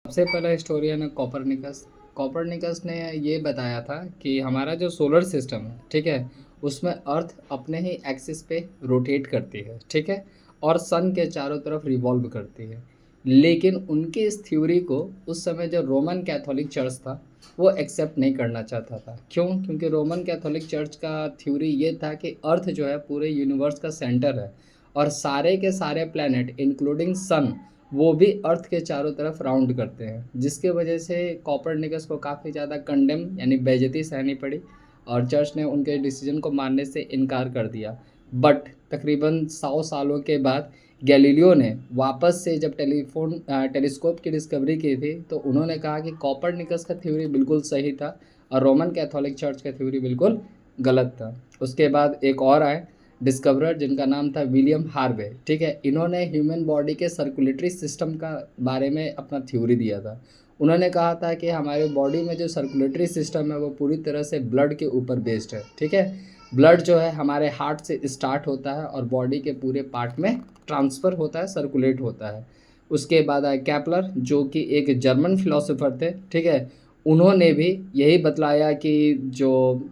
सबसे पहला हिस्टोरियन है कोपरनिकस। कोपरनिकस ने ये बताया था कि हमारा जो सोलर सिस्टम है, ठीक है, उसमें अर्थ अपने ही एक्सिस पे रोटेट करती है, ठीक है, और सन के चारों तरफ रिवॉल्व करती है। लेकिन उनकी इस थ्योरी को उस समय जो रोमन कैथोलिक चर्च था वो एक्सेप्ट नहीं करना चाहता था। क्यों? क्योंकि रोमन कैथोलिक चर्च का थ्योरी ये था कि अर्थ जो है पूरे यूनिवर्स का सेंटर है और सारे के सारे प्लैनेट इंक्लूडिंग सन वो भी अर्थ के चारों तरफ राउंड करते हैं, जिसके वजह से कॉपरनिकस को काफ़ी ज़्यादा कंडेम यानी बेइज्जती सहनी पड़ी और चर्च ने उनके डिसीजन को मानने से इनकार कर दिया। बट तकरीबन 100 सालों के बाद गैलीलियो ने वापस से जब टेलीस्कोप की डिस्कवरी की थी तो उन्होंने कहा कि कॉपरनिकस का थ्योरी बिल्कुल सही था और रोमन कैथोलिक चर्च का थ्योरी बिल्कुल गलत था। उसके बाद एक और आए डिस्कवरर जिनका नाम था विलियम हार्वे, ठीक है। इन्होंने ह्यूमन बॉडी के सर्कुलेटरी सिस्टम का बारे में अपना थ्योरी दिया था। उन्होंने कहा था कि हमारे बॉडी में जो सर्कुलेटरी सिस्टम है वो पूरी तरह से ब्लड के ऊपर बेस्ड है, ठीक है। ब्लड जो है हमारे हार्ट से स्टार्ट होता है और बॉडी के पूरे पार्ट में ट्रांसफ़र होता है, सर्कुलेट होता है। उसके बाद आए कैपलर जो कि एक जर्मन फिलोसोफर थे, ठीक है। उन्होंने भी यही बतलाया कि जो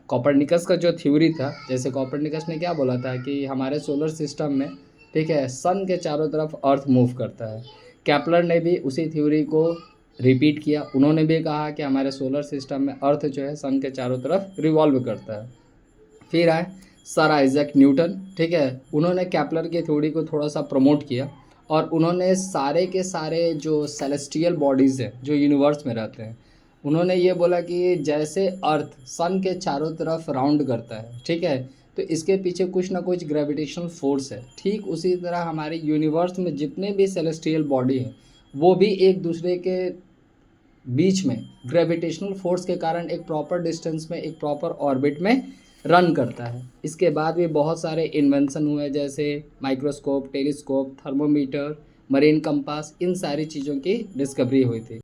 कॉपरनिकस का जो थ्योरी था, जैसे कॉपरनिकस ने क्या बोला था कि हमारे सोलर सिस्टम में, ठीक है, सन के चारों तरफ अर्थ मूव करता है। कैपलर ने भी उसी थ्योरी को रिपीट किया। उन्होंने भी कहा कि हमारे सोलर सिस्टम में अर्थ जो है सन के चारों तरफ रिवॉल्व करता है। फिर आए सर आइजैक न्यूटन, ठीक है। उन्होंने कैपलर की थ्योरी को थोड़ा सा प्रमोट किया और उन्होंने सारे के सारे जो सेलेस्टियल बॉडीज़ हैं जो यूनिवर्स में रहते हैं, उन्होंने ये बोला कि जैसे अर्थ सन के चारों तरफ राउंड करता है, ठीक है, तो इसके पीछे कुछ ना कुछ ग्रेविटेशनल फोर्स है। ठीक उसी तरह हमारे यूनिवर्स में जितने भी सेलेस्टियल बॉडी हैं वो भी एक दूसरे के बीच में ग्रेविटेशनल फोर्स के कारण एक प्रॉपर डिस्टेंस में, एक प्रॉपर ऑर्बिट में रन करता है। इसके बाद भी बहुत सारे इन्वेंशन हुए जैसे microscope, telescope, thermometer, marine compass, इन सारी चीज़ों की डिस्कवरी हुई थी।